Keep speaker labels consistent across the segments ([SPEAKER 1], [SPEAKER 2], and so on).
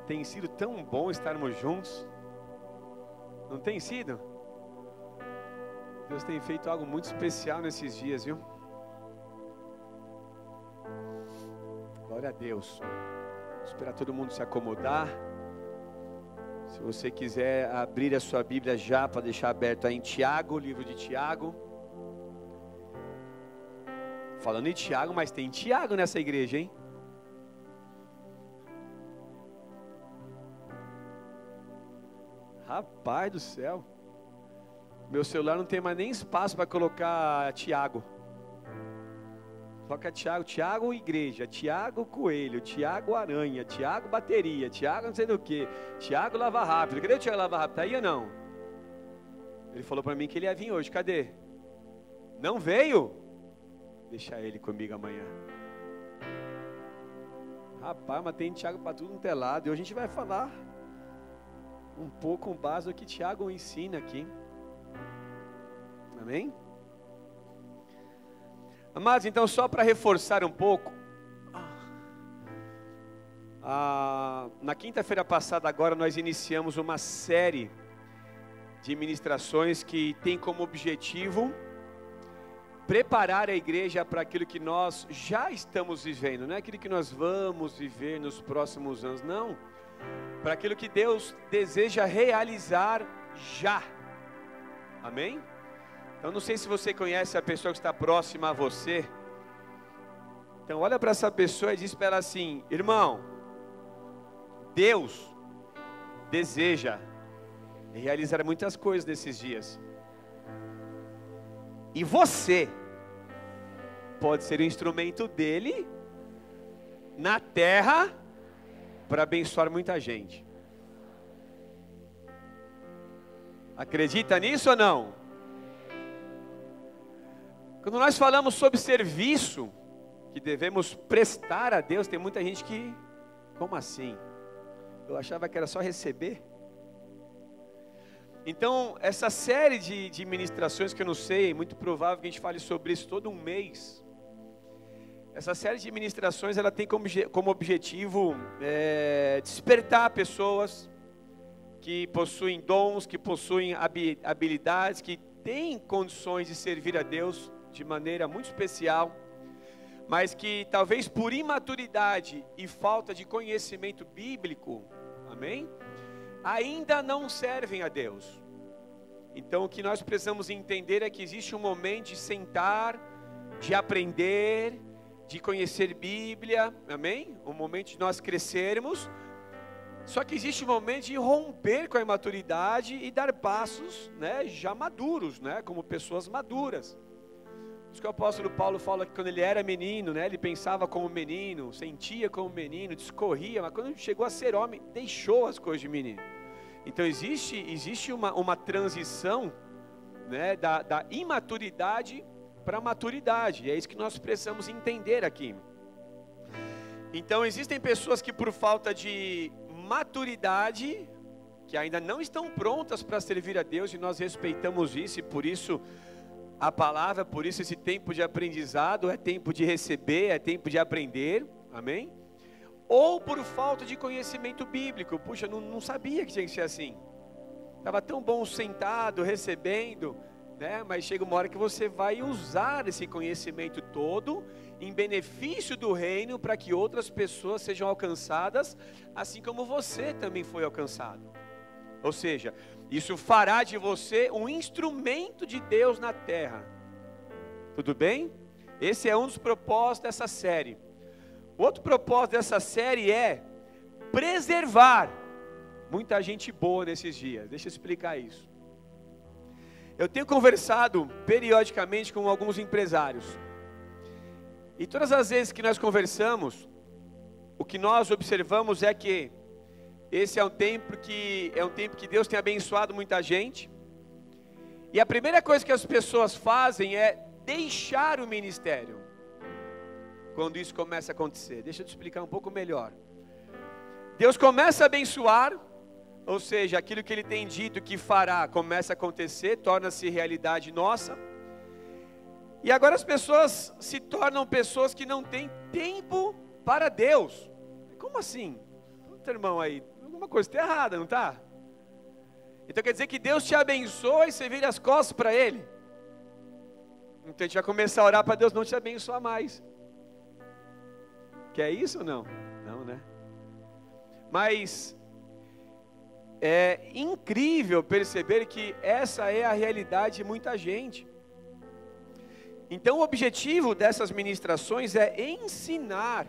[SPEAKER 1] Tem sido tão bom estarmos juntos. Não tem sido? Deus tem feito algo muito especial nesses dias, viu? Glória a Deus. Vou esperar todo mundo se acomodar. Se você quiser abrir a sua Bíblia já, para deixar aberto aí em Tiago, livro de Tiago. Falando em Tiago, mas tem Tiago nessa igreja, hein? Rapaz do céu. Meu celular não tem mais nem espaço para colocar Tiago. Coloca Tiago, Tiago igreja, Tiago coelho, Tiago aranha, Tiago bateria, Tiago não sei do que, Tiago lava rápido. Cadê o Tiago lava rápido? Tá aí ou não? Ele falou para mim que ele ia vir hoje, cadê? Não veio? Deixa ele comigo amanhã. Rapaz, mas tem Tiago para tudo no telado. E hoje a gente vai falar um pouco com base no que Tiago ensina aqui. Amém? Amados, então só para reforçar um pouco, na quinta-feira passada agora nós iniciamos uma série de ministrações que tem como objetivo preparar a igreja para aquilo que nós já estamos vivendo, não é aquilo que nós vamos viver nos próximos anos, não, para aquilo que Deus deseja realizar já, amém? Então não sei se você conhece a pessoa que está próxima a você. Então olha para essa pessoa e diz para ela assim: irmão, Deus deseja realizar muitas coisas nesses dias. E você pode ser o instrumento dele na terra para abençoar muita gente. Acredita nisso ou não? Quando nós falamos sobre serviço que devemos prestar a Deus, tem muita gente que, como assim? Eu achava que era só receber. Então, essa série de ministrações que eu não sei, é muito provável que a gente fale sobre isso todo um mês. Essa série de ministrações, ela tem como objetivo despertar pessoas que possuem dons, que possuem habilidades, que têm condições de servir a Deus de maneira muito especial, mas que talvez por imaturidade e falta de conhecimento bíblico, amém? Ainda não servem a Deus. Então o que nós precisamos entender é que existe um momento de sentar, de aprender, de conhecer Bíblia, amém? Um momento de nós crescermos, só que existe um momento de romper com a imaturidade e dar passos, né, já maduros, né, como pessoas maduras. Por isso que o apóstolo Paulo fala que quando ele era menino, né, ele pensava como menino, sentia como menino, discorria, mas quando chegou a ser homem, deixou as coisas de menino. Então existe uma transição, né, da imaturidade para a maturidade, e é isso que nós precisamos entender aqui. Então existem pessoas que por falta de maturidade, que ainda não estão prontas para servir a Deus, e nós respeitamos isso, e por isso a palavra, por isso esse tempo de aprendizado é tempo de receber, é tempo de aprender, amém? Ou por falta de conhecimento bíblico, puxa, não sabia que tinha que ser assim, estava tão bom sentado, recebendo, né? Mas chega uma hora que você vai usar esse conhecimento todo em benefício do reino, para que outras pessoas sejam alcançadas, assim como você também foi alcançado. Ou seja, isso fará de você um instrumento de Deus na terra. Tudo bem? Esse é um dos propósitos dessa série. Outro propósito dessa série é preservar muita gente boa nesses dias. Deixa eu explicar isso. Eu tenho conversado periodicamente com alguns empresários. E todas as vezes que nós conversamos, o que nós observamos é que esse é um tempo que Deus tem abençoado muita gente. E a primeira coisa que as pessoas fazem é deixar o ministério. Quando isso começa a acontecer, deixa eu te explicar um pouco melhor. Deus começa a abençoar, ou seja, aquilo que Ele tem dito que fará começa a acontecer, torna-se realidade nossa. E agora as pessoas se tornam pessoas que não têm tempo para Deus. Como assim? Outro irmão aí, alguma coisa está errada, não está? Então quer dizer que Deus te abençoa e você vira as costas para Ele. Então a gente vai começar a orar para Deus não te abençoar mais. Quer isso ou não? Não, né? Mas é incrível perceber que essa é a realidade de muita gente. Então o objetivo dessas ministrações é ensinar,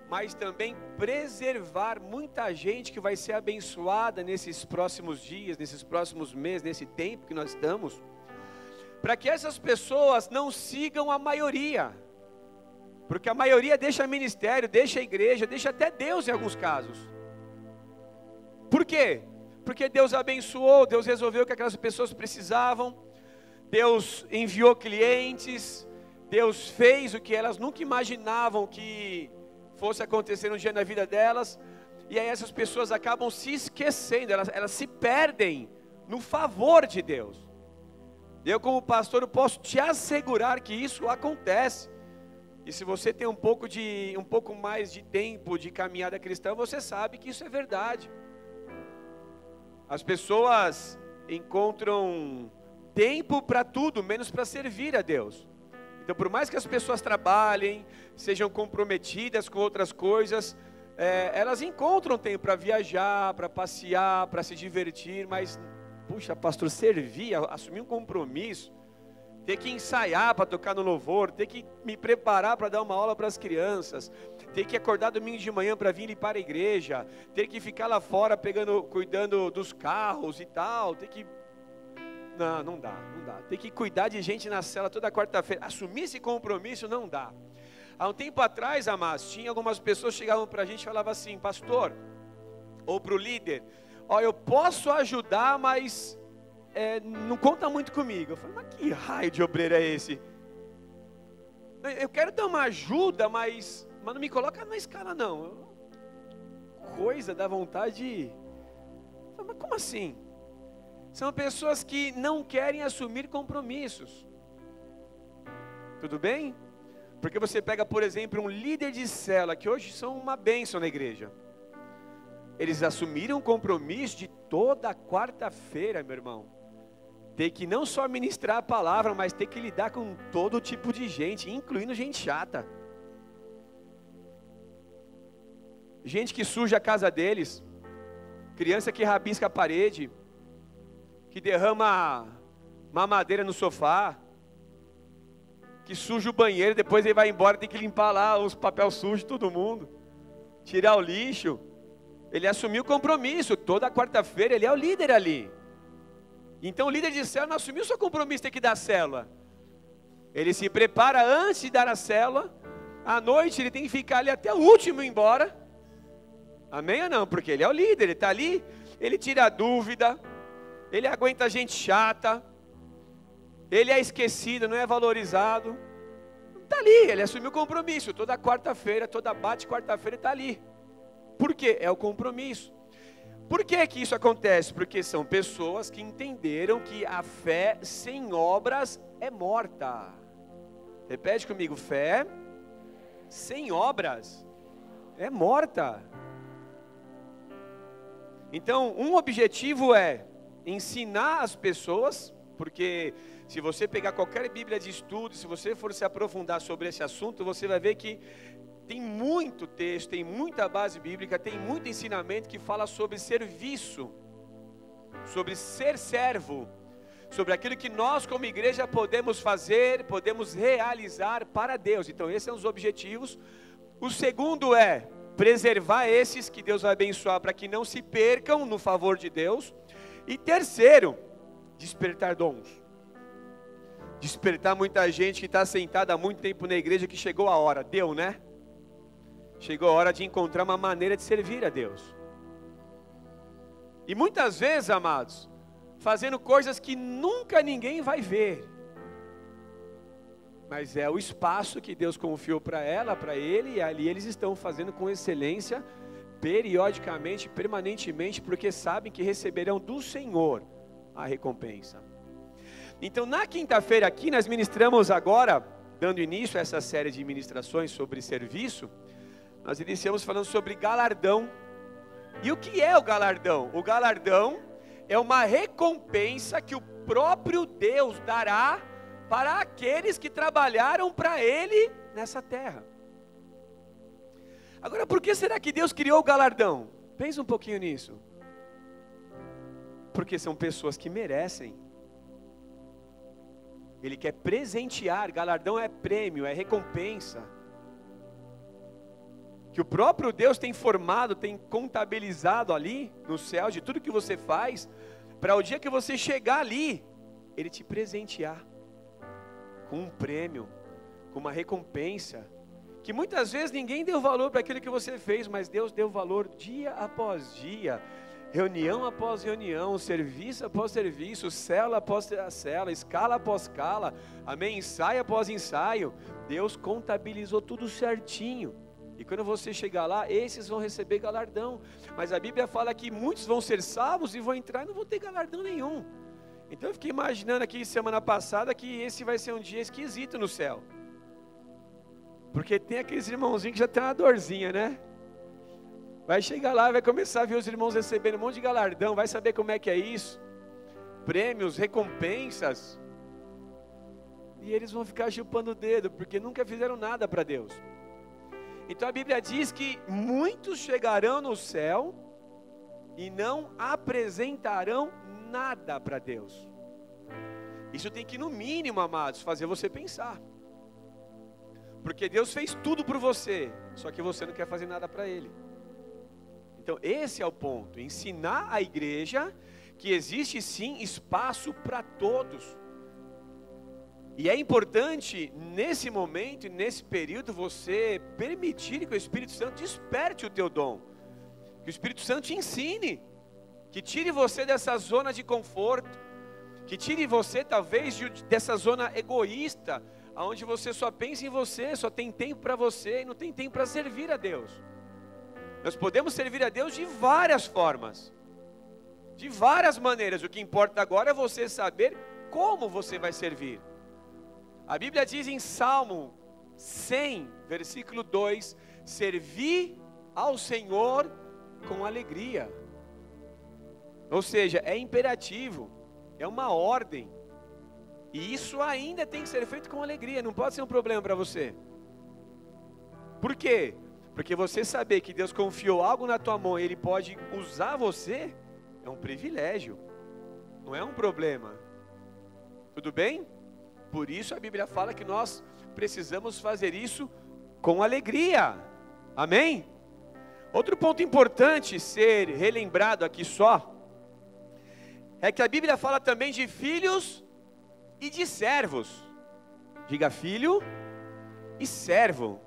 [SPEAKER 1] mas também preservar muita gente que vai ser abençoada nesses próximos dias, nesses próximos meses, nesse tempo que nós estamos, para que essas pessoas não sigam a maioria, porque a maioria deixa ministério, deixa a igreja, deixa até Deus em alguns casos. Por quê? Porque Deus abençoou, Deus resolveu o que aquelas pessoas precisavam, Deus enviou clientes, Deus fez o que elas nunca imaginavam que fosse acontecer um dia na vida delas, e aí essas pessoas acabam se esquecendo, elas se perdem no favor de Deus. Eu como pastor eu posso te assegurar que isso acontece, e se você tem um pouco mais de tempo de caminhada cristã, você sabe que isso é verdade. As pessoas encontram tempo para tudo, menos para servir a Deus. Então, por mais que as pessoas trabalhem, sejam comprometidas com outras coisas, elas encontram tempo para viajar, para passear, para se divertir, mas, puxa, pastor, servir, assumir um compromisso, ter que ensaiar para tocar no louvor, ter que me preparar para dar uma aula para as crianças, ter que acordar domingo de manhã para vir limpar a igreja, ter que ficar lá fora cuidando dos carros e tal, ter que... Não dá. Tem que cuidar de gente na cela toda quarta-feira. Assumir esse compromisso não dá. Há um tempo atrás, amados, tinha algumas pessoas que chegavam para a gente e falavam assim, pastor, ou para o líder, eu posso ajudar, mas não conta muito comigo. Eu falei, mas que raio de obreiro é esse? Eu quero dar uma ajuda, mas não me coloca na escala não. Coisa da vontade. Mas como assim? São pessoas que não querem assumir compromissos. Tudo bem? Porque você pega, por exemplo, um líder de célula, que hoje são uma bênção na igreja. Eles assumiram um compromisso de toda quarta-feira, meu irmão. Ter que não só ministrar a palavra, mas ter que lidar com todo tipo de gente, incluindo gente chata. Gente que suja a casa deles. Criança que rabisca a parede. Que derrama mamadeira no sofá, que suja o banheiro, depois ele vai embora, tem que limpar lá os papéis sujos de todo mundo, tirar o lixo. Ele assumiu o compromisso, toda quarta-feira ele é o líder ali. Então o líder de célula não assumiu o seu compromisso, tem que dar célula. Ele se prepara antes de dar a célula, à noite ele tem que ficar ali até o último ir embora. Amém ou não? Porque ele é o líder, ele está ali, ele tira a dúvida, ele aguenta gente chata, ele é esquecido, não é valorizado, está ali, ele assumiu o compromisso, toda quarta-feira, toda quarta-feira está ali. Por quê? É o compromisso. Por que que isso acontece? Porque são pessoas que entenderam que a fé sem obras é morta. Repete comigo, fé sem obras é morta. Então, um objetivo é ensinar as pessoas, porque se você pegar qualquer bíblia de estudo, se você for se aprofundar sobre esse assunto, você vai ver que tem muito texto, tem muita base bíblica, tem muito ensinamento que fala sobre serviço, sobre ser servo, sobre aquilo que nós como igreja podemos fazer, podemos realizar para Deus. Então esses são os objetivos. O segundo é preservar esses que Deus vai abençoar para que não se percam no favor de Deus. E terceiro, despertar dons. Despertar muita gente que está sentada há muito tempo na igreja, que chegou a hora, deu, né? Chegou a hora de encontrar uma maneira de servir a Deus. E muitas vezes, amados, fazendo coisas que nunca ninguém vai ver. Mas é o espaço que Deus confiou para ela, para ele, e ali eles estão fazendo com excelência, periodicamente, permanentemente, porque sabem que receberão do Senhor a recompensa. Então na quinta-feira aqui nós ministramos agora, dando início a essa série de ministrações sobre serviço, nós iniciamos falando sobre galardão, E o que é o galardão? O galardão é uma recompensa que o próprio Deus dará para aqueles que trabalharam para Ele nessa terra. Agora, por que será que Deus criou o galardão? Pensa um pouquinho nisso. Porque são pessoas que merecem. Ele quer presentear, galardão é prêmio, é recompensa. Que o próprio Deus tem formado, tem contabilizado ali no céu de tudo que você faz, para o dia que você chegar ali, Ele te presentear com um prêmio, com uma recompensa, que muitas vezes ninguém deu valor para aquilo que você fez, mas Deus deu valor dia após dia, reunião após reunião, serviço após serviço, célula após célula, escala após escala, amém? Ensaio após ensaio. Deus contabilizou tudo certinho. E quando você chegar lá, esses vão receber galardão. Mas a Bíblia fala que muitos vão ser salvos e vão entrar e não vão ter galardão nenhum. Então eu fiquei imaginando aqui semana passada que esse vai ser um dia esquisito no céu. Porque tem aqueles irmãozinhos que já tem uma dorzinha, né? Vai chegar lá, vai começar a ver os irmãos recebendo um monte de galardão, vai saber como é que é isso. Prêmios, recompensas. E eles vão ficar chupando o dedo, porque nunca fizeram nada para Deus. Então a Bíblia diz que muitos chegarão no céu e não apresentarão nada para Deus. Isso tem que, no mínimo, amados, fazer você pensar. Porque Deus fez tudo por você, só que você não quer fazer nada para Ele. Então esse é o ponto, ensinar a igreja que existe sim espaço para todos. E é importante nesse momento, nesse período, você permitir que o Espírito Santo desperte o teu dom. Que o Espírito Santo te ensine, que tire você dessa zona de conforto, que tire você talvez dessa zona egoísta, onde você só pensa em você, só tem tempo para você e não tem tempo para servir a Deus. Nós podemos servir a Deus de várias formas, de várias maneiras. O que importa agora é você saber como você vai servir. A Bíblia diz em Salmo 100, versículo 2, servir ao Senhor com alegria. Ou seja, é imperativo, é uma ordem. E isso ainda tem que ser feito com alegria, não pode ser um problema para você. Por quê? Porque você saber que Deus confiou algo na tua mão e Ele pode usar você, é um privilégio, não é um problema. Tudo bem? Por isso a Bíblia fala que nós precisamos fazer isso com alegria. Amém? Outro ponto importante ser relembrado aqui só, é que a Bíblia fala também de filhos e de servos. Diga filho e servo.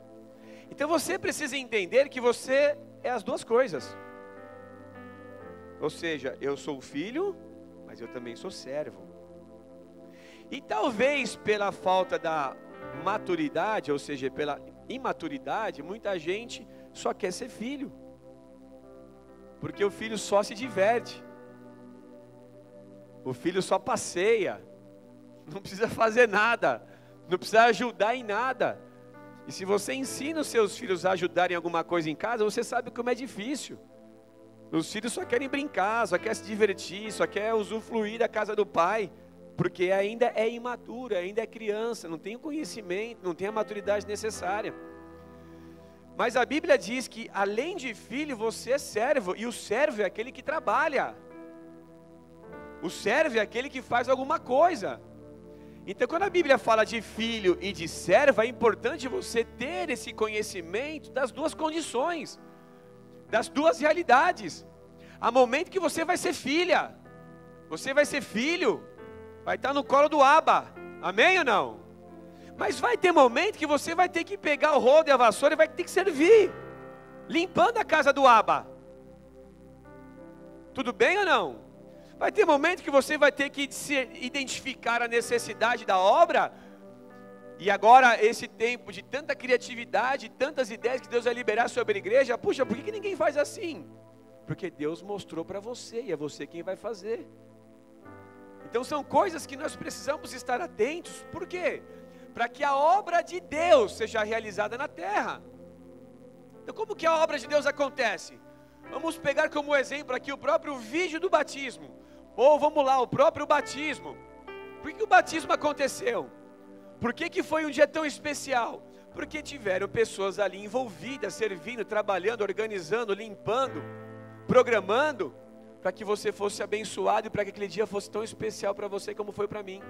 [SPEAKER 1] Então você precisa entender que você é as duas coisas. Ou seja, eu sou filho, mas eu também sou servo. E talvez pela falta da maturidade, ou seja, pela imaturidade, muita gente só quer ser filho. Porque o filho só se diverte. O filho só passeia. Não precisa fazer nada. Não precisa ajudar em nada. E se você ensina os seus filhos a ajudarem em alguma coisa em casa, você sabe como é difícil. Os filhos só querem brincar, só querem se divertir, só querem usufruir da casa do pai. Porque ainda é imaturo, ainda é criança, não tem o conhecimento, não tem a maturidade necessária. Mas a Bíblia diz que além de filho, você é servo. E o servo é aquele que trabalha. O servo é aquele que faz alguma coisa. Então quando a Bíblia fala de filho e de servo, é importante você ter esse conhecimento das duas condições, das duas realidades. Há momento que você vai ser filha, você vai ser filho, vai estar no colo do aba, amém ou não? Mas vai ter momento que você vai ter que pegar o rodo e a vassoura e vai ter que servir, limpando a casa do aba. Tudo bem ou não? Vai ter momento que você vai ter que identificar a necessidade da obra. E agora esse tempo de tanta criatividade, tantas ideias que Deus vai liberar sobre a igreja. Puxa, por que ninguém faz assim? Porque Deus mostrou para você e é você quem vai fazer. Então são coisas que nós precisamos estar atentos. Por quê? Para que a obra de Deus seja realizada na terra. Então como que a obra de Deus acontece? Vamos pegar como exemplo aqui o próprio vídeo do batismo. Ou vamos lá, o próprio batismo. Por que o batismo aconteceu? Por que foi um dia tão especial? Porque tiveram pessoas ali envolvidas, servindo, trabalhando, organizando, limpando, programando, para que você fosse abençoado e para que aquele dia fosse tão especial para você como foi para mim.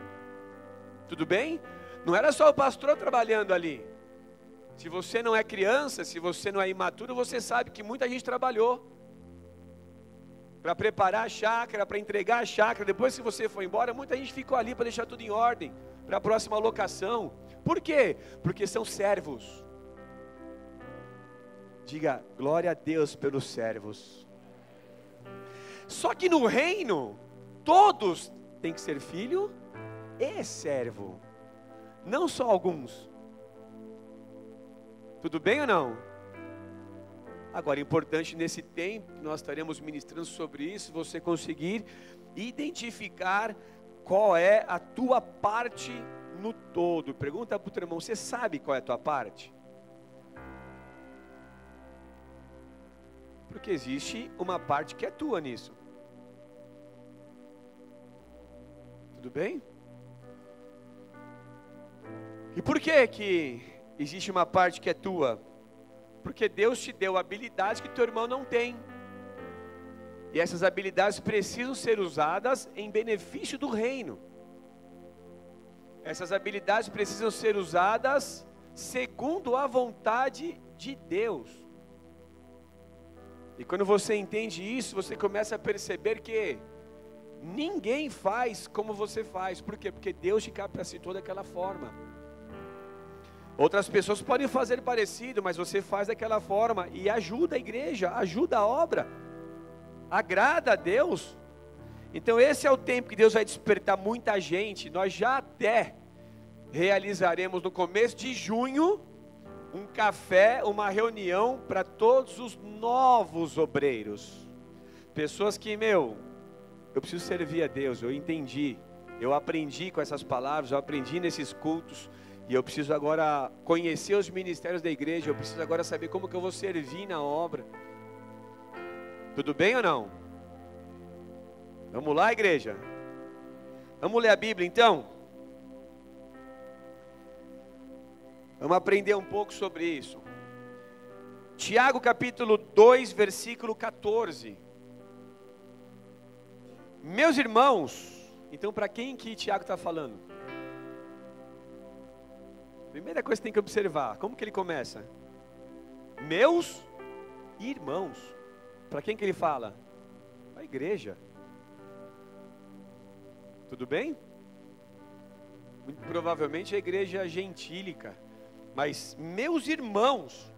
[SPEAKER 1] Tudo bem? Não era só o pastor trabalhando ali. Se você não é criança, se você não é imaturo, você sabe que muita gente trabalhou para preparar a chácara, para entregar a chácara. Depois que você foi embora, muita gente ficou ali para deixar tudo em ordem, para a próxima locação. Por quê? Porque são servos. Diga, glória a Deus pelos servos. Só que no reino, todos têm que ser filho e servo, não só alguns. Tudo bem ou não? Agora, importante nesse tempo, que nós estaremos ministrando sobre isso, você conseguir identificar qual é a tua parte no todo. Pergunta para o teu irmão, você sabe qual é a tua parte? Porque existe uma parte que é tua nisso. Tudo bem? E por que existe uma parte que é tua? Porque Deus te deu habilidades que teu irmão não tem. E essas habilidades precisam ser usadas em benefício do reino. Essas habilidades precisam ser usadas segundo a vontade de Deus. E quando você entende isso, você começa a perceber que ninguém faz como você faz. Por quê? Porque Deus te capacitou daquela forma. Outras pessoas podem fazer parecido, mas você faz daquela forma e ajuda a igreja, ajuda a obra, agrada a Deus. Então esse é o tempo que Deus vai despertar muita gente. Nós já até realizaremos no começo de junho um café, uma reunião para todos os novos obreiros. Pessoas que, eu preciso servir a Deus, eu entendi, eu aprendi com essas palavras, eu aprendi nesses cultos, e eu preciso agora conhecer os ministérios da igreja, eu preciso agora saber como que eu vou servir na obra. Tudo bem ou não? Vamos lá, igreja? Vamos ler a Bíblia então? Vamos aprender um pouco sobre isso. Tiago capítulo 2, versículo 14. Meus irmãos, então para quem que Tiago está falando? Primeira coisa que tem que observar, como que ele começa? Meus irmãos. Para quem que ele fala? Para a igreja. Tudo bem? Muito provavelmente a igreja gentílica. Mas meus irmãos,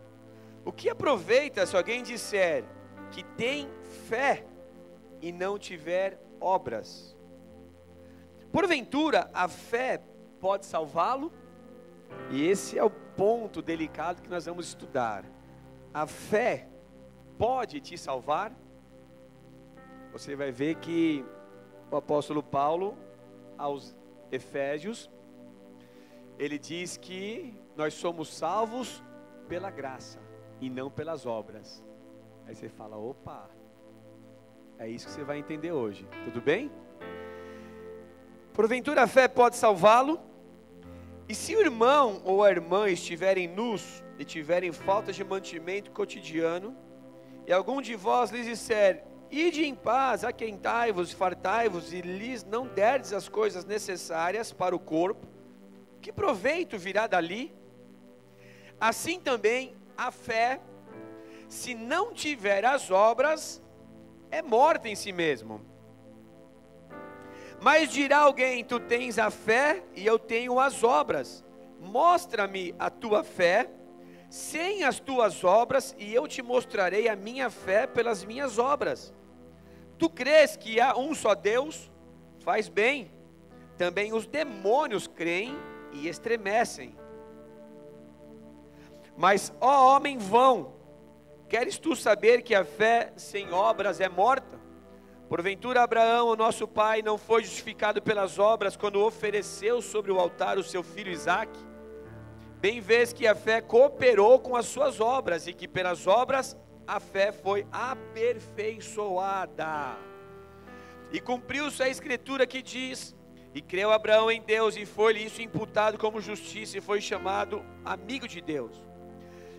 [SPEAKER 1] o que aproveita se alguém disser que tem fé e não tiver obras? Porventura a fé pode salvá-lo? E esse é o ponto delicado que nós vamos estudar. A fé pode te salvar? Você vai ver que o apóstolo Paulo, aos Efésios, ele diz que nós somos salvos pela graça e não pelas obras. Aí você fala, opa, é isso que você vai entender hoje, tudo bem? Porventura a fé pode salvá-lo? E se o irmão ou a irmã estiverem nus e tiverem falta de mantimento cotidiano, e algum de vós lhes disser, ide em paz, aquentai-vos, fartai-vos, e lhes não derdes as coisas necessárias para o corpo, que proveito virá dali? Assim também a fé, se não tiver as obras, é morta em si mesmo. Mas dirá alguém, tu tens a fé e eu tenho as obras. Mostra-me a tua fé sem as tuas obras e eu te mostrarei a minha fé pelas minhas obras. Tu crês que há um só Deus? Faz bem. Também os demônios creem e estremecem. Mas, ó homem vão, queres tu saber que a fé sem obras é morta? Porventura Abraão, o nosso pai, não foi justificado pelas obras quando ofereceu sobre o altar o seu filho Isaque? Bem vês que a fé cooperou com as suas obras e que pelas obras a fé foi aperfeiçoada. E cumpriu-se a escritura que diz: e creu Abraão em Deus, e foi-lhe isso imputado como justiça, e foi chamado amigo de Deus.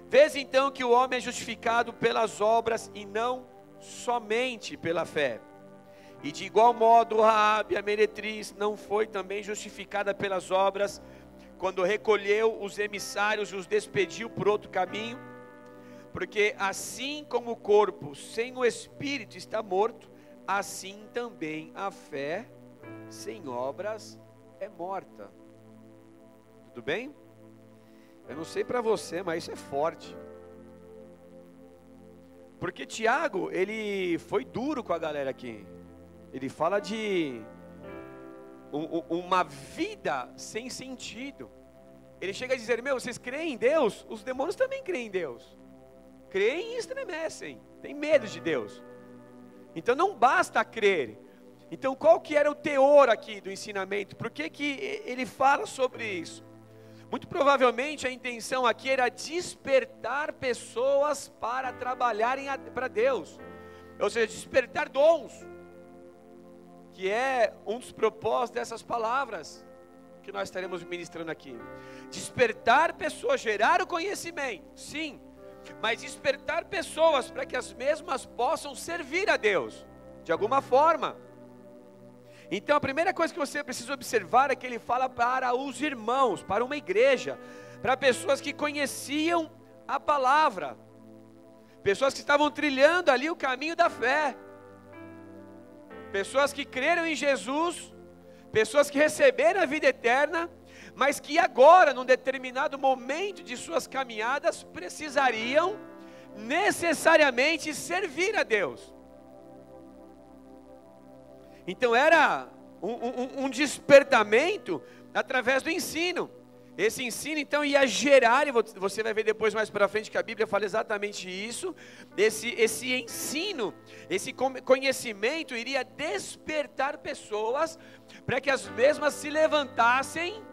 [SPEAKER 1] Vês então que o homem é justificado pelas obras e não somente pela fé. E de igual modo Raabe, a meretriz, não foi também justificada pelas obras, quando recolheu os emissários e os despediu por outro caminho? Porque assim como o corpo sem o espírito está morto, assim também a fé sem obras é morta. Tudo bem? Eu não sei para você, mas isso é forte. Porque Tiago, ele foi duro com a galera aqui. Ele fala de uma vida sem sentido. Ele chega a dizer: meu, vocês creem em Deus? Os demônios também creem em Deus. Creem e estremecem, têm medo de Deus. Então não basta crer. Então qual que era o teor aqui do ensinamento? Por que que ele fala sobre isso? Muito provavelmente a intenção aqui era despertar pessoas para trabalharem para Deus. Ou seja, despertar dons, que é um dos propósitos dessas palavras que nós estaremos ministrando aqui. Despertar pessoas, gerar o conhecimento, sim, mas despertar pessoas para que as mesmas possam servir a Deus, de alguma forma. Então a primeira coisa que você precisa observar é que ele fala para os irmãos, para uma igreja, para pessoas que conheciam a palavra, pessoas que estavam trilhando ali o caminho da fé, pessoas que creram em Jesus, pessoas que receberam a vida eterna, mas que agora, num determinado momento de suas caminhadas, precisariam necessariamente servir a Deus. Então era um despertamento através do ensino. Esse ensino então ia gerar, e você vai ver depois mais para frente que a Bíblia fala exatamente isso, esse ensino, esse conhecimento iria despertar pessoas para que as mesmas se levantassem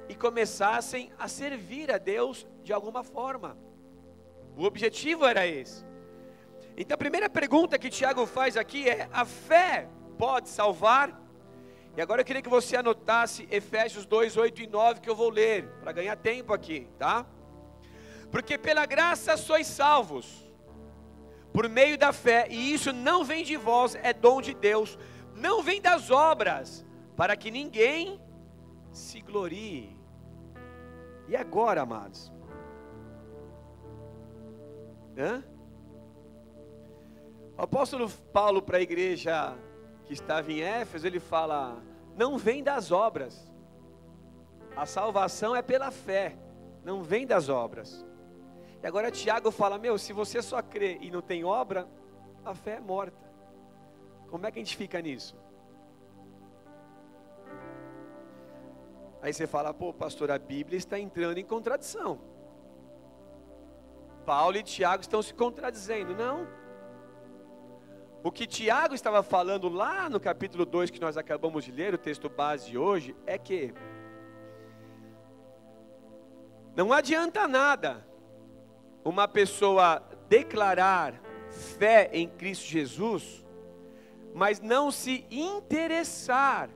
[SPEAKER 1] e começassem a servir a Deus de alguma forma. O objetivo era esse. Então a primeira pergunta que Tiago faz aqui é: a fé pode salvar? E agora eu queria que você anotasse Efésios 2, 8 e 9, que eu vou ler, para ganhar tempo aqui, tá? Porque pela graça sois salvos, por meio da fé, e isso não vem de vós, é dom de Deus, não vem das obras, para que ninguém se glorie. E agora, amados? O apóstolo Paulo, para a igreja que estava em Éfeso, ele fala: não vem das obras, a salvação é pela fé, não vem das obras. E agora Tiago fala: meu, se você só crê e não tem obra, a fé é morta. Como é que a gente fica nisso? Aí você fala: pô, pastor, a Bíblia está entrando em contradição. Paulo e Tiago estão se contradizendo. Não. O que Tiago estava falando lá no capítulo 2, que nós acabamos de ler, o texto base de hoje, é que não adianta nada uma pessoa declarar fé em Cristo Jesus, mas não se interessar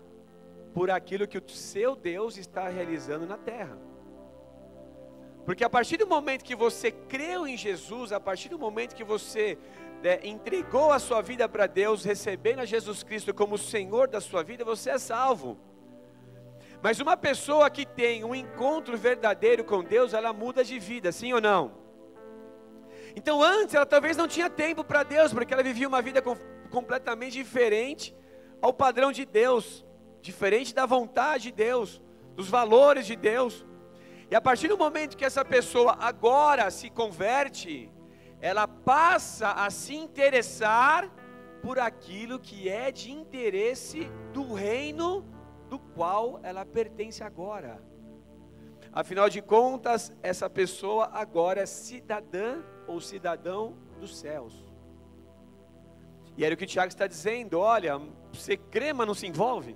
[SPEAKER 1] por aquilo que o seu Deus está realizando na terra. Porque a partir do momento que você creu em Jesus, a partir do momento que você entregou a sua vida para Deus, recebendo a Jesus Cristo como o Senhor da sua vida, você é salvo. Mas uma pessoa que tem um encontro verdadeiro com Deus, ela muda de vida, sim ou não? Então antes ela talvez não tinha tempo para Deus, porque ela vivia uma vida completamente diferente ao padrão de Deus, diferente da vontade de Deus, dos valores de Deus. E a partir do momento que essa pessoa agora se converte, ela passa a se interessar por aquilo que é de interesse do reino do qual ela pertence agora. Afinal de contas, essa pessoa agora é cidadã ou cidadão dos céus. E era o que o Tiago está dizendo: olha, você crê, mas não se envolve.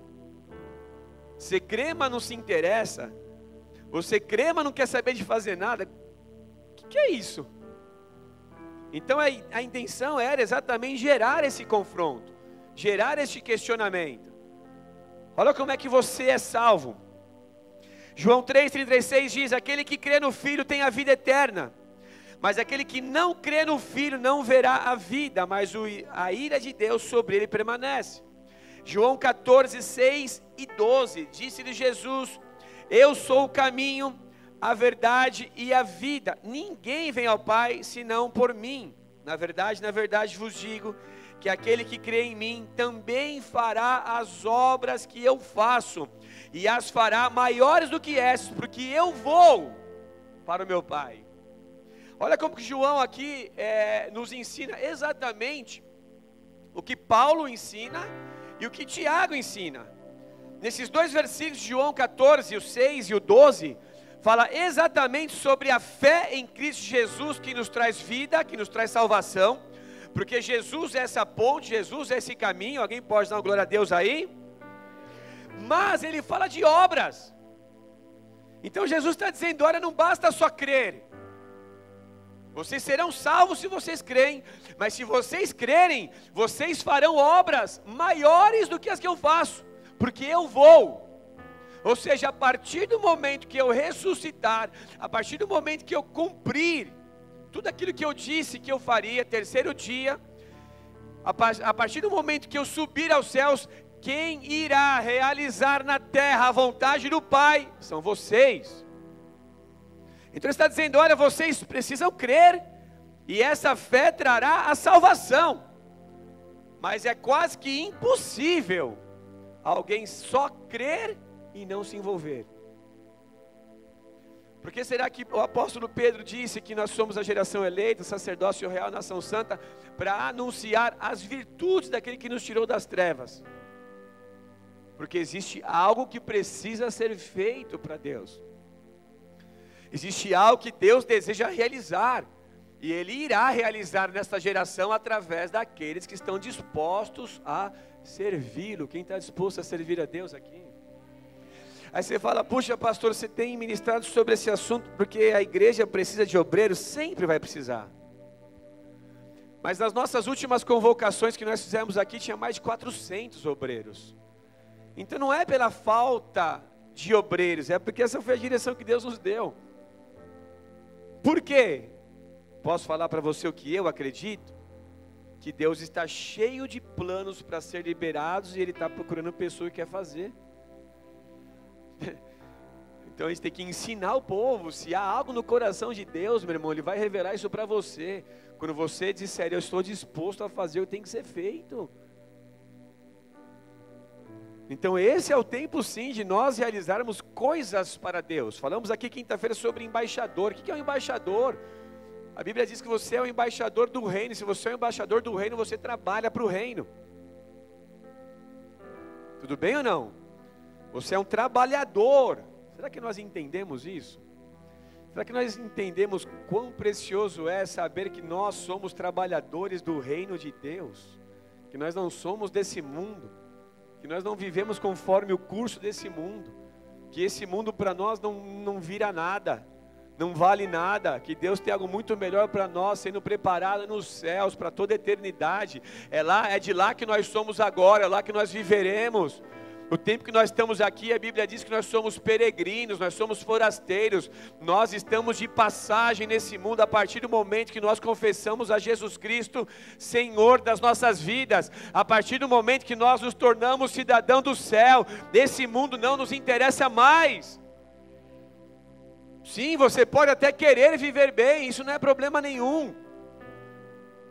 [SPEAKER 1] Você crê, mas não se interessa. Você crê, mas não quer saber de fazer nada. O que é isso? Então a intenção era exatamente gerar esse confronto, gerar este questionamento. Olha como é que você é salvo. João 3,36 diz: aquele que crê no Filho tem a vida eterna, mas aquele que não crê no Filho não verá a vida, mas a ira de Deus sobre ele permanece. João 14:6 e 12, disse-lhe Jesus: eu sou o caminho, a verdade e a vida, ninguém vem ao Pai senão por mim. Na verdade vos digo, que aquele que crê em mim, também fará as obras que eu faço, e as fará maiores do que essas, porque eu vou para o meu Pai. Olha como que João aqui nos ensina exatamente o que Paulo ensina e o que Tiago ensina. Nesses dois versículos de João 14, o 6 e o 12, fala exatamente sobre a fé em Cristo Jesus, que nos traz vida, que nos traz salvação, porque Jesus é essa ponte, Jesus é esse caminho. Alguém pode dar uma glória a Deus aí? Mas ele fala de obras. Então Jesus está dizendo: olha, não basta só crer. Vocês serão salvos se vocês creem, mas se vocês crerem, vocês farão obras maiores do que as que eu faço, porque eu vou. Ou seja, a partir do momento que eu ressuscitar, a partir do momento que eu cumprir tudo aquilo que eu disse que eu faria, terceiro dia, a partir do momento que eu subir aos céus, quem irá realizar na terra a vontade do Pai são vocês. Então ele está dizendo: olha, vocês precisam crer, e essa fé trará a salvação. Mas é quase que impossível alguém só crer e não se envolver. Por que será que o apóstolo Pedro disse que nós somos a geração eleita, sacerdócio real, nação santa, para anunciar as virtudes daquele que nos tirou das trevas? Porque existe algo que precisa ser feito para Deus. Existe algo que Deus deseja realizar, e Ele irá realizar nesta geração através daqueles que estão dispostos a servi-lo. Quem está disposto a servir a Deus aqui? Aí você fala: puxa pastor, você tem ministrado sobre esse assunto porque a igreja precisa de obreiros. Sempre vai precisar. Mas nas nossas últimas convocações que nós fizemos aqui, tinha mais de 400 obreiros. Então não é pela falta de obreiros, é porque essa foi a direção que Deus nos deu. Por quê? Posso falar para você o que eu acredito? Que Deus está cheio de planos para ser liberados, e Ele está procurando pessoa que quer fazer. Então a gente tem que ensinar o povo. Se há algo no coração de Deus, meu irmão, Ele vai revelar isso para você. Quando você disser: eu estou disposto a fazer o que tem que ser feito. Então esse é o tempo sim de nós realizarmos coisas para Deus. Falamos aqui quinta-feira sobre embaixador. O que é um embaixador? A Bíblia diz que você é o embaixador do reino. Se você é o embaixador do reino, você trabalha para o reino. Tudo bem ou não? Você é um trabalhador. Será que nós entendemos isso? Será que nós entendemos quão precioso é saber que nós somos trabalhadores do reino de Deus? Que nós não somos desse mundo, que nós não vivemos conforme o curso desse mundo, que esse mundo para nós não vira nada, não vale nada, que Deus tem algo muito melhor para nós, sendo preparado nos céus, para toda a eternidade. É de lá que nós somos agora, é lá que nós viveremos. O tempo que nós estamos aqui, a Bíblia diz que nós somos peregrinos, nós somos forasteiros, nós estamos de passagem nesse mundo a partir do momento que nós confessamos a Jesus Cristo, Senhor das nossas vidas. A partir do momento que nós nos tornamos cidadão do céu, esse mundo não nos interessa mais. Sim, você pode até querer viver bem, isso não é problema nenhum,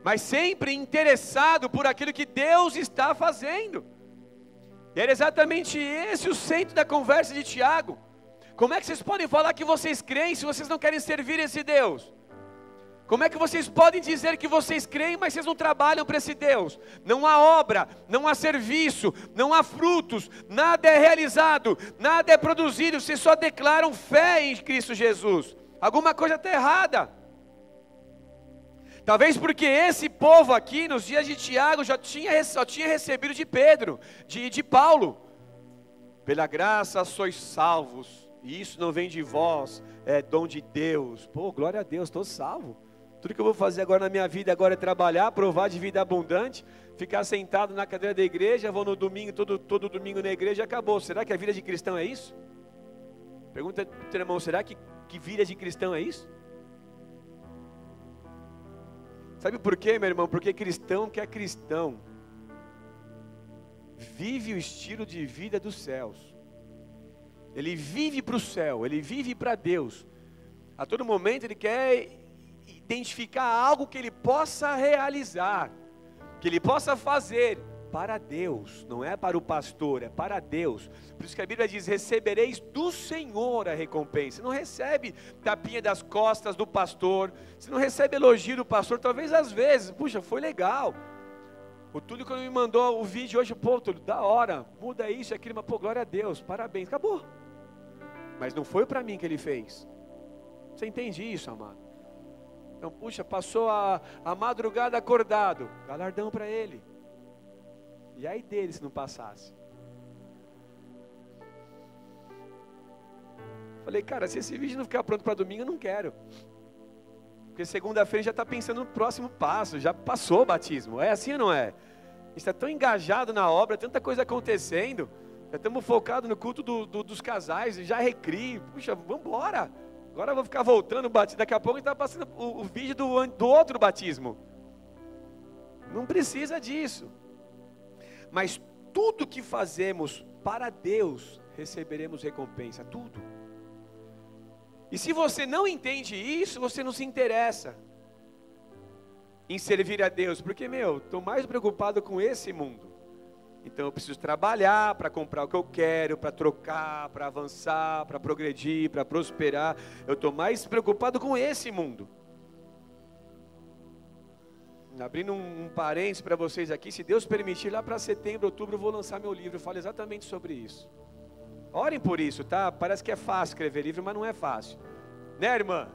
[SPEAKER 1] mas sempre interessado por aquilo que Deus está fazendo. E era exatamente esse o centro da conversa de Tiago. Como é que vocês podem falar que vocês creem se vocês não querem servir esse Deus? Como é que vocês podem dizer que vocês creem, mas vocês não trabalham para esse Deus? Não há obra, não há serviço, não há frutos, nada é realizado, nada é produzido, vocês só declaram fé em Cristo Jesus. Alguma coisa está errada. Talvez porque esse povo aqui, nos dias de Tiago, só tinha recebido de Pedro, de Paulo. Pela graça sois salvos, e isso não vem de vós, é dom de Deus. Pô, glória a Deus, estou salvo. Tudo que eu vou fazer agora na minha vida agora é trabalhar, provar de vida abundante, ficar sentado na cadeira da igreja, vou no domingo, todo domingo na igreja e acabou. Será que a vida de cristão é isso? Pergunta para o teu irmão, será que vida de cristão é isso? Sabe por quê, meu irmão? Porque cristão que é cristão vive o estilo de vida dos céus. Ele vive para o céu, ele vive para Deus. A todo momento ele quer identificar algo que ele possa realizar, que ele possa fazer para Deus, não é para o pastor, é para Deus. Por isso que a Bíblia diz, recebereis do Senhor a recompensa. Você não recebe tapinha das costas do pastor, você não recebe elogio do pastor, talvez às vezes, puxa, foi legal. O Túlio quando me mandou o vídeo hoje, pô, Túlio, da hora, muda isso e aquilo, mas pô, glória a Deus, parabéns, acabou. Mas não foi para mim que ele fez. Você entende isso, amado? Então, puxa, passou a madrugada acordado, galardão para ele. E aí dele se não passasse. Falei, cara, se esse vídeo não ficar pronto para domingo, eu não quero. Porque segunda-feira já está pensando no próximo passo, já passou o batismo. É assim ou não é? A gente está tão engajado na obra, tanta coisa acontecendo. Já estamos focados no culto dos casais, já recri. Puxa, vamos embora. Agora eu vou ficar voltando o batismo. Daqui a pouco a gente está passando o vídeo do outro batismo. Não precisa disso. Mas tudo que fazemos para Deus, receberemos recompensa, tudo. E se você não entende isso, você não se interessa em servir a Deus, porque, estou mais preocupado com esse mundo. Então eu preciso trabalhar para comprar o que eu quero, para trocar, para avançar, para progredir, para prosperar. Eu estou mais preocupado com esse mundo. Abrindo um parênteses para vocês aqui, se Deus permitir, lá para setembro, outubro, eu vou lançar meu livro, eu falo exatamente sobre isso. Orem por isso, tá? Parece que é fácil escrever livro, mas não é fácil. Né, irmã?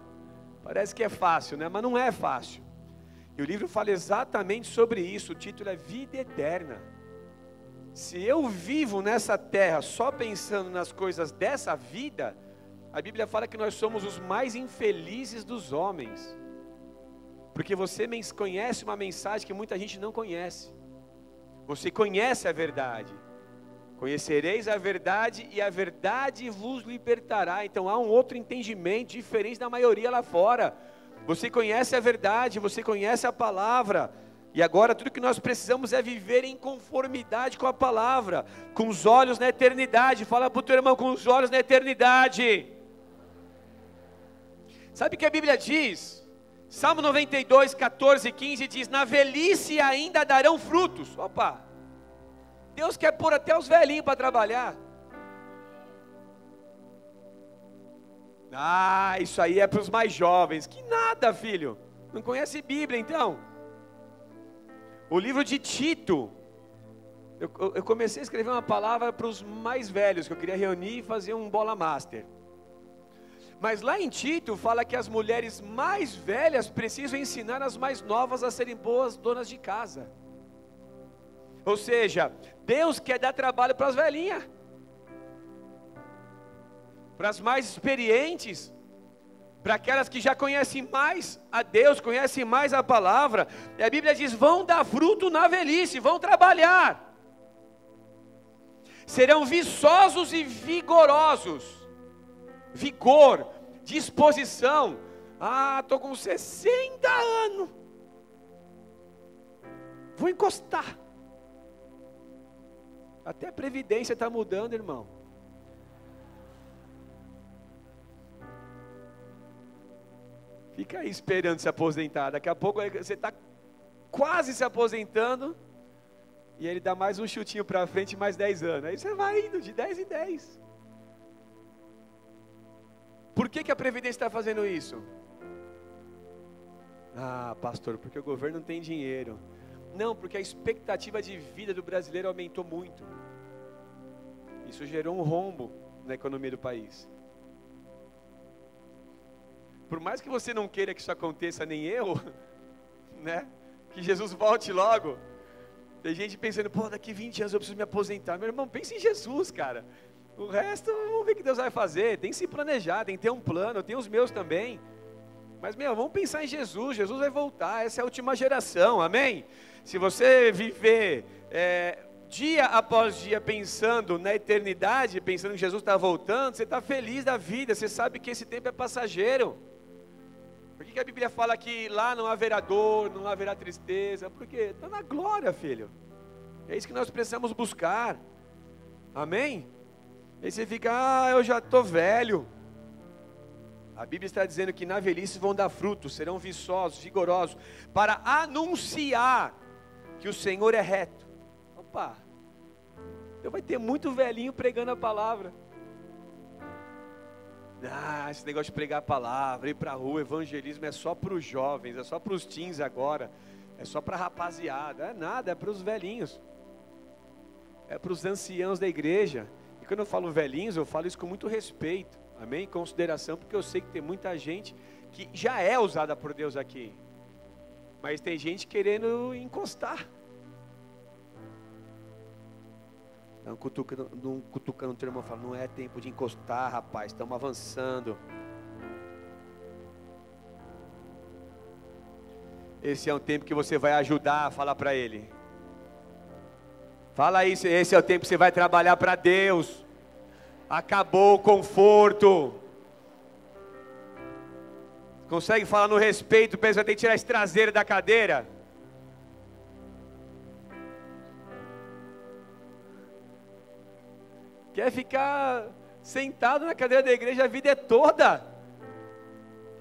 [SPEAKER 1] Parece que é fácil, né? Mas não é fácil. E o livro fala exatamente sobre isso, o título é Vida Eterna. Se eu vivo nessa terra só pensando nas coisas dessa vida, a Bíblia fala que nós somos os mais infelizes dos homens. Porque você conhece uma mensagem que muita gente não conhece. Você conhece a verdade. Conhecereis a verdade e a verdade vos libertará. Então há um outro entendimento diferente da maioria lá fora. Você conhece a verdade, você conhece a palavra. E agora tudo que nós precisamos é viver em conformidade com a palavra. Com os olhos na eternidade. Fala para o teu irmão, com os olhos na eternidade. Sabe o que a Bíblia diz? Salmo 92, 14 e 15 diz, na velhice ainda darão frutos. Opa! Deus quer pôr até os velhinhos para trabalhar. Ah, isso aí é para os mais jovens. Que nada, filho. Não conhece Bíblia, então? O livro de Tito. Eu comecei a escrever uma palavra para os mais velhos, que eu queria reunir e fazer um bola master. Mas lá em Tito fala que as mulheres mais velhas precisam ensinar as mais novas a serem boas donas de casa. Ou seja, Deus quer dar trabalho para as velhinhas, para as mais experientes, para aquelas que já conhecem mais a Deus, conhecem mais a palavra. E a Bíblia diz, vão dar fruto na velhice, vão trabalhar. Serão viçosos e vigorosos. Vigor, disposição. Ah, estou com 60 anos. Vou encostar. Até a previdência está mudando, irmão. Fica aí esperando se aposentar. Daqui a pouco você está quase se aposentando. E ele dá mais um chutinho para frente, mais 10 anos. Aí você vai indo de 10 em 10. Por que a Previdência está fazendo isso? Ah, pastor, porque o governo não tem dinheiro. Não, porque a expectativa de vida do brasileiro aumentou muito. Isso gerou um rombo na economia do país. Por mais que você não queira que isso aconteça, nem eu, né? Que Jesus volte logo. Tem gente pensando, pô, daqui 20 anos eu preciso me aposentar. Meu irmão, pense em Jesus, cara. O resto, vamos ver o que Deus vai fazer. Tem que se planejar, tem que ter um plano. Eu tenho os meus também. Mas, vamos pensar em Jesus. Jesus vai voltar, essa é a última geração, amém? Se você viver dia após dia pensando na eternidade, pensando que Jesus está voltando, você está feliz da vida, você sabe que esse tempo é passageiro. Por que a Bíblia fala que lá não haverá dor, não haverá tristeza? Porque está na glória, filho. É isso que nós precisamos buscar, amém? Aí você fica, eu já estou velho. A Bíblia está dizendo que na velhice vão dar frutos, serão viçosos, vigorosos, para anunciar que o Senhor é reto. Opa, então vai ter muito velhinho pregando a palavra. Esse negócio de pregar a palavra, ir para a rua, evangelismo é só para os jovens, é só para os teens agora, é só para a rapaziada, é nada, é para os velhinhos, é para os anciãos da igreja. E quando eu falo velhinhos, eu falo isso com muito respeito, amém? Em consideração, porque eu sei que tem muita gente que já é usada por Deus aqui, mas tem gente querendo encostar. Não cutucando o teu irmão, fala, não é tempo de encostar, rapaz, estamos avançando. Esse é um tempo que você vai ajudar, fala para ele. Fala isso, esse é o tempo que você vai trabalhar para Deus. Acabou o conforto. Consegue falar no respeito, pensa, tem que tirar esse traseiro da cadeira. Quer ficar sentado na cadeira da igreja a vida é toda?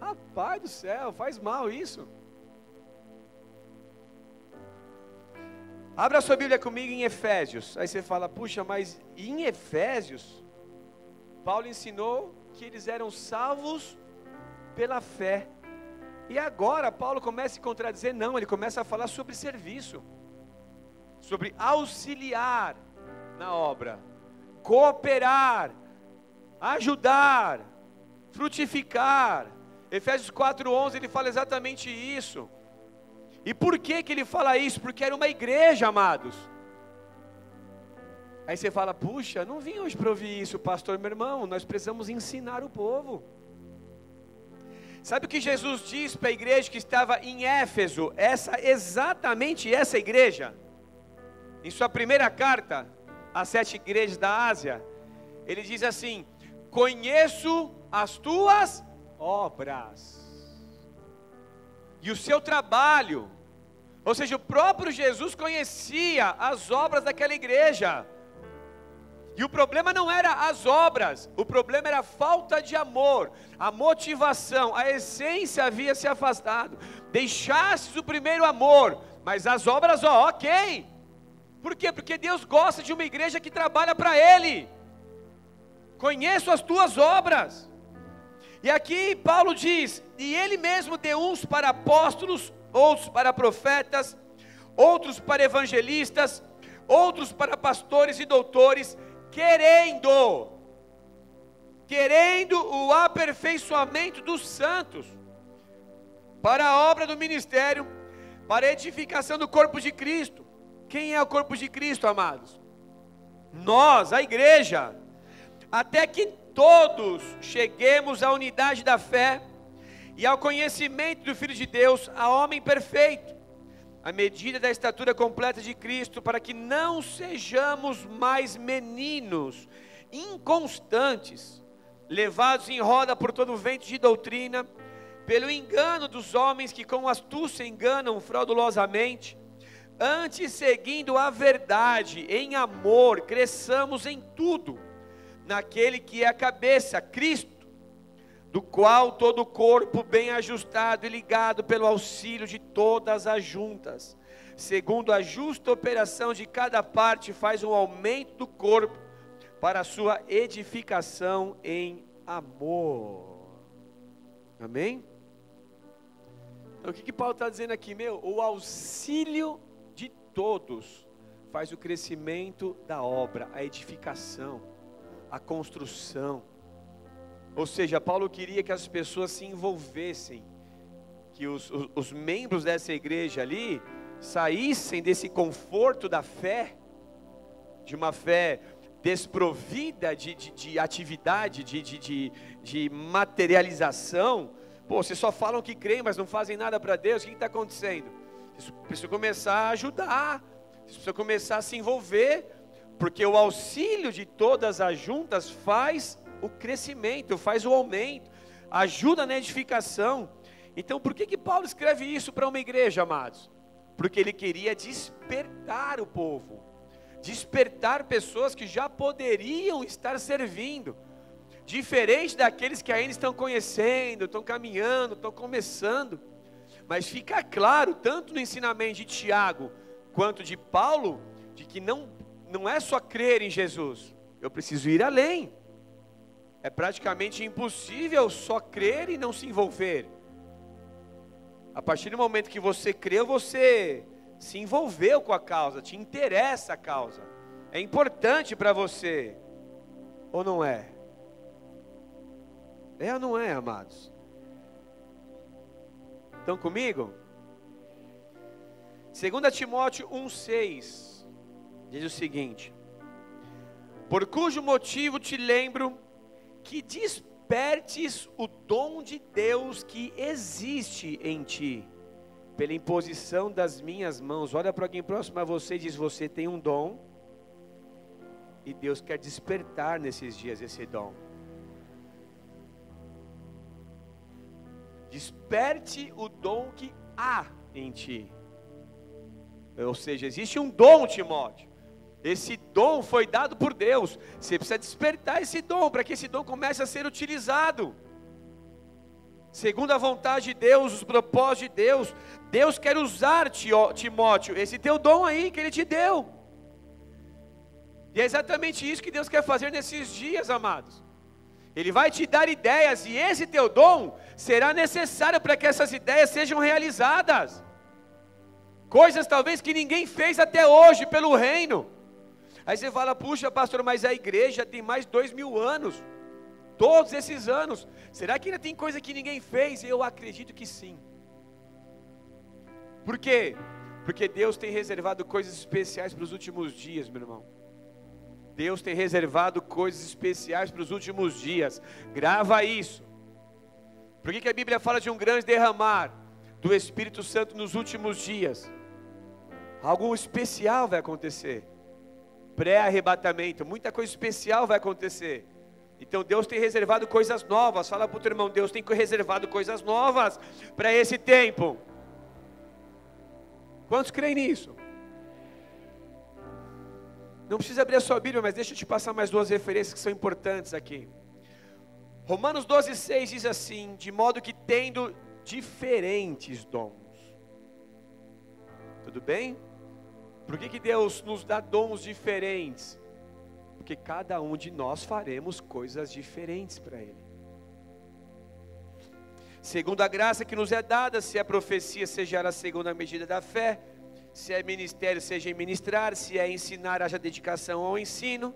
[SPEAKER 1] Rapaz do céu, faz mal isso. Abra sua Bíblia comigo em Efésios. Aí você fala, puxa, mas em Efésios, Paulo ensinou que eles eram salvos pela fé. E agora Paulo começa a se contradizer, não, ele começa a falar sobre serviço, sobre auxiliar na obra, cooperar, ajudar, frutificar. Efésios 4:11 ele fala exatamente isso. E por que ele fala isso? Porque era uma igreja, amados. Aí você fala, puxa, não vim hoje para ouvir isso, pastor. Meu irmão, nós precisamos ensinar o povo. Sabe o que Jesus diz para a igreja que estava em Éfeso? Exatamente essa igreja, em sua primeira carta às 7 igrejas da Ásia, ele diz assim: conheço as tuas obras e o seu trabalho. Ou seja, o próprio Jesus conhecia as obras daquela igreja. E o problema não era as obras, o problema era a falta de amor, a motivação, a essência havia se afastado. Deixastes o primeiro amor, mas as obras, ok. Por quê? Porque Deus gosta de uma igreja que trabalha para Ele. Conheço as tuas obras. E aqui Paulo diz, e Ele mesmo deu uns para apóstolos, outros para profetas, outros para evangelistas, outros para pastores e doutores, querendo o aperfeiçoamento dos santos, para a obra do ministério, para a edificação do corpo de Cristo. Quem é o corpo de Cristo, amados? Nós, a igreja, até que todos cheguemos à unidade da fé e ao conhecimento do Filho de Deus, a homem perfeito, à medida da estatura completa de Cristo, para que não sejamos mais meninos, inconstantes, levados em roda por todo o vento de doutrina, pelo engano dos homens que com astúcia enganam fraudulosamente. Antes, seguindo a verdade, em amor, cresçamos em tudo, naquele que é a cabeça, Cristo, do qual todo o corpo bem ajustado e ligado pelo auxílio de todas as juntas, segundo a justa operação de cada parte, faz um aumento do corpo, para a sua edificação em amor. Amém? Então o que Paulo está dizendo aqui? O auxílio de todos faz o crescimento da obra, a edificação, a construção. Ou seja, Paulo queria que as pessoas se envolvessem, que os membros dessa igreja ali saíssem desse conforto da fé, de uma fé desprovida de atividade, de materialização, Pô, vocês só falam que creem, mas não fazem nada para Deus. O que está acontecendo? Vocês precisam começar a ajudar. Vocês precisam começar a se envolver. Porque o auxílio de todas as juntas faz o crescimento, faz o aumento, ajuda na edificação. Então por que Paulo escreve isso para uma igreja, amados? Porque ele queria despertar o povo. Despertar pessoas que já poderiam estar servindo. Diferente daqueles que ainda estão conhecendo, estão caminhando, estão começando. Mas fica claro, tanto no ensinamento de Tiago, quanto de Paulo, de que não é só crer em Jesus. Eu preciso ir além. É praticamente impossível só crer e não se envolver. A partir do momento que você creu, você se envolveu com a causa, te interessa a causa. É importante para você. Ou não é? É ou não é, amados? Estão comigo? 2 Timóteo 1,6 diz o seguinte: por cujo motivo te lembro que despertes o dom de Deus que existe em ti, pela imposição das minhas mãos. Olha para alguém próximo a você e diz: você tem um dom, e Deus quer despertar nesses dias esse dom. Desperte o dom que há em ti. Ou seja, existe um dom, Timóteo. Esse dom foi dado por Deus. Você precisa despertar esse dom, para que esse dom comece a ser utilizado segundo a vontade de Deus, os propósitos de Deus. Deus quer usar, Timóteo, esse teu dom aí que Ele te deu. E é exatamente isso que Deus quer fazer nesses dias, amados. Ele vai te dar ideias, e esse teu dom será necessário para que essas ideias sejam realizadas. Coisas talvez que ninguém fez até hoje pelo reino. Aí você fala: puxa, pastor, mas a igreja tem mais de 2000 anos. Todos esses anos. Será que ainda tem coisa que ninguém fez? Eu acredito que sim. Por quê? Porque Deus tem reservado coisas especiais para os últimos dias, meu irmão. Deus tem reservado coisas especiais para os últimos dias. Grava isso. Por que a Bíblia fala de um grande derramar do Espírito Santo nos últimos dias? Algo especial vai acontecer. Pré-arrebatamento, muita coisa especial vai acontecer. Então Deus tem reservado coisas novas. Fala para o teu irmão: Deus tem reservado coisas novas para esse tempo. Quantos creem nisso? Não precisa abrir a sua Bíblia, mas deixa eu te passar mais duas referências que são importantes aqui. Romanos 12,6 diz assim: de modo que tendo diferentes dons. Tudo bem? Por que Deus nos dá dons diferentes? Porque cada um de nós faremos coisas diferentes para Ele. Segundo a graça que nos é dada, se é profecia, seja segundo a medida da fé. Se é ministério, seja em ministrar. Se é ensinar, haja dedicação ao ensino.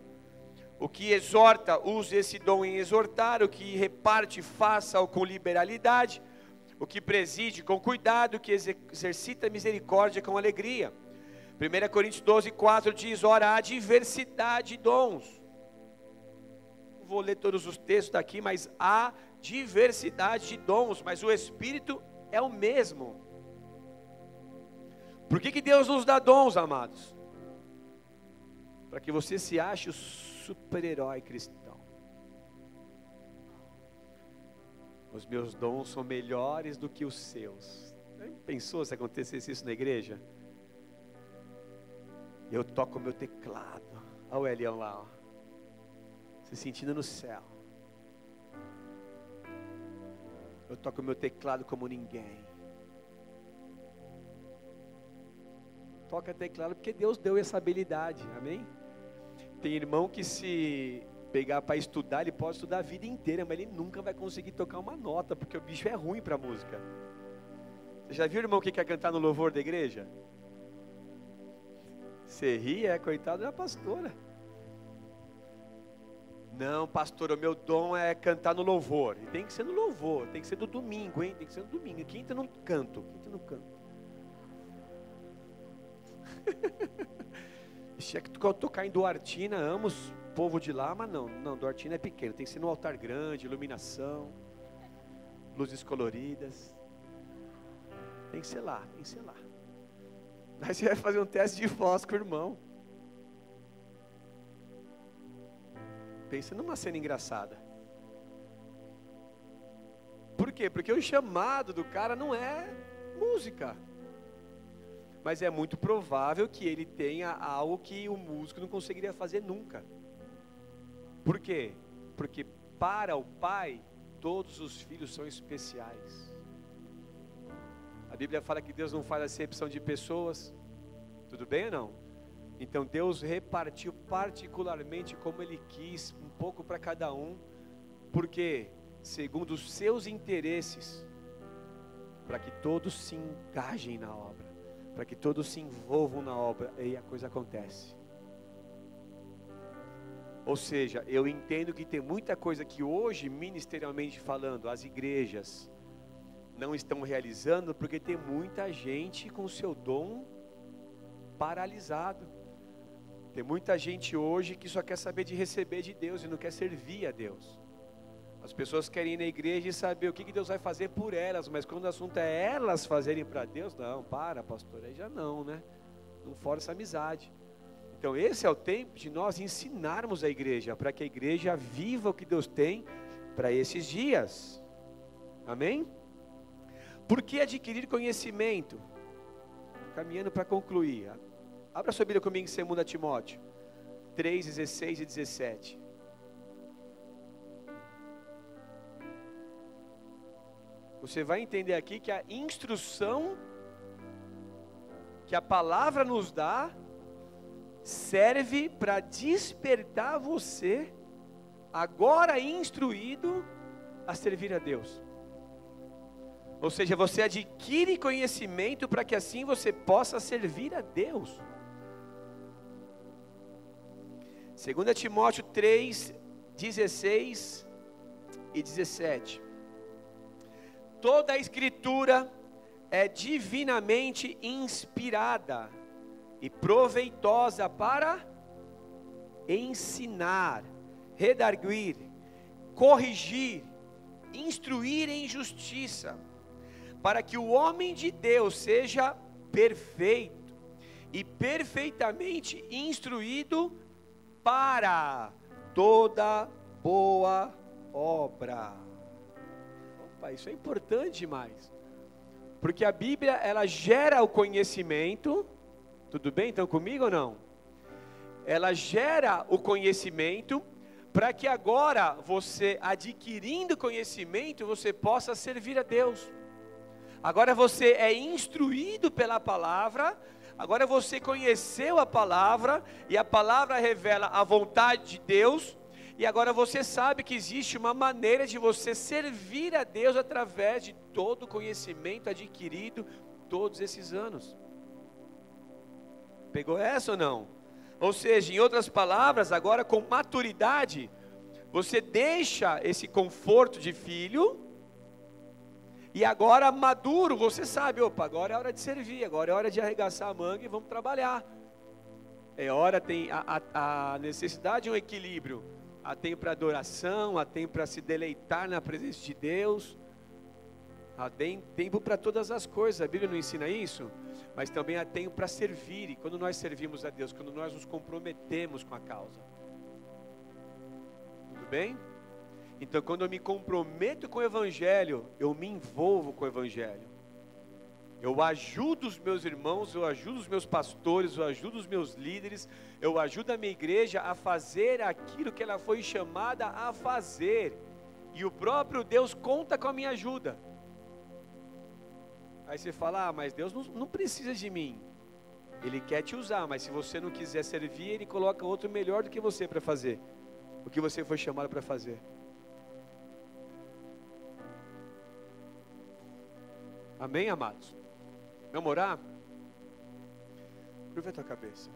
[SPEAKER 1] O que exorta, use esse dom em exortar. O que reparte, faça-o com liberalidade. O que preside, com cuidado. O que exercita misericórdia, com alegria. 1 Coríntios 12,4 diz: ora, há diversidade de dons. Não vou ler todos os textos daqui, mas há diversidade de dons, mas o Espírito é o mesmo. Por que Deus nos dá dons, amados? Para que você se ache o super-herói cristão. Os meus dons são melhores do que os seus. Pensou se acontecesse isso na igreja? Eu toco o meu teclado. Olha o Elião lá, ó, se sentindo no céu. Eu toco o meu teclado como ninguém. Toca teclado porque Deus deu essa habilidade, amém? Tem irmão que se pegar para estudar, ele pode estudar a vida inteira, mas ele nunca vai conseguir tocar uma nota, porque o bicho é ruim para música. Você já viu o irmão que quer cantar no louvor da igreja? Você ri, coitado da pastora. Não, pastor, o meu dom é cantar no louvor. E tem que ser no louvor, tem que ser do domingo, hein? Tem que ser no domingo. Quinta não canto, quinta não canto. Tinha que tocar em Duartina, amo o povo de lá, mas não, Duartina é pequeno, tem que ser no altar grande, iluminação. luzes coloridas. Tem que ser lá, tem que ser lá. Aí você vai fazer um teste de voz com o irmão. Pensa numa cena engraçada. Por quê? Porque o chamado do cara não é música. Mas é muito provável que ele tenha algo que o músico não conseguiria fazer nunca. Por quê? Porque para o pai, todos os filhos são especiais. A Bíblia fala que Deus não faz acepção de pessoas. Tudo bem ou não? Então Deus repartiu particularmente como Ele quis, um pouco para cada um. Por quê? Segundo os seus interesses, para que todos se engajem na obra, para que todos se envolvam na obra, e a coisa acontece. Ou seja, eu entendo que tem muita coisa que hoje, ministerialmente falando, as igrejas não estão realizando, porque tem muita gente com o seu dom paralisado. Tem muita gente hoje que só quer saber de receber de Deus e não quer servir a Deus. As pessoas querem ir na igreja e saber o que Deus vai fazer por elas, mas quando o assunto é elas fazerem para Deus, não, para pastor, aí já não, né? Não força a amizade. Então esse é o tempo de nós ensinarmos a igreja, para que a igreja viva o que Deus tem para esses dias. Amém? Por que adquirir conhecimento? Caminhando para concluir. Abra sua Bíblia comigo em 2 Timóteo 3, 16 e 17. Você vai entender aqui que a instrução que a palavra nos dá serve para despertar você, agora instruído, a servir a Deus. Ou seja, você adquire conhecimento para que assim você possa servir a Deus. 2 Timóteo 3, 16 e 17. Toda a escritura é divinamente inspirada e proveitosa para ensinar, redarguir, corrigir, instruir em justiça, para que o homem de Deus seja perfeito e perfeitamente instruído para toda boa obra. Opa, isso é importante demais, porque a Bíblia, ela gera o conhecimento. Tudo bem? Estão comigo ou não? Ela gera o conhecimento para que agora você, adquirindo conhecimento, você possa servir a Deus. Agora você é instruído pela palavra, agora você conheceu a palavra, e a palavra revela a vontade de Deus, e agora você sabe que existe uma maneira de você servir a Deus através de todo o conhecimento adquirido todos esses anos. Pegou essa ou não? Ou seja, em outras palavras, agora com maturidade, você deixa esse conforto de filho, e agora maduro, você sabe, opa, agora é hora de servir, agora é hora de arregaçar a manga e vamos trabalhar. É hora, tem a necessidade de um equilíbrio. Há tempo para adoração, há tempo para se deleitar na presença de Deus, há tempo para todas as coisas. A Bíblia não ensina isso? Mas também há tempo para servir. E quando nós servimos a Deus, quando nós nos comprometemos com a causa. Tudo bem? Então quando eu me comprometo com o Evangelho, eu me envolvo com o Evangelho. Eu ajudo os meus irmãos, eu ajudo os meus pastores, eu ajudo os meus líderes, eu ajudo a minha igreja a fazer aquilo que ela foi chamada a fazer. E o próprio Deus conta com a minha ajuda. Aí você fala, mas Deus não precisa de mim. Ele quer te usar, mas se você não quiser servir, Ele coloca outro melhor do que você para fazer o que você foi chamado para fazer. Amém, amados? Vamos orar? Curva a tua cabeça.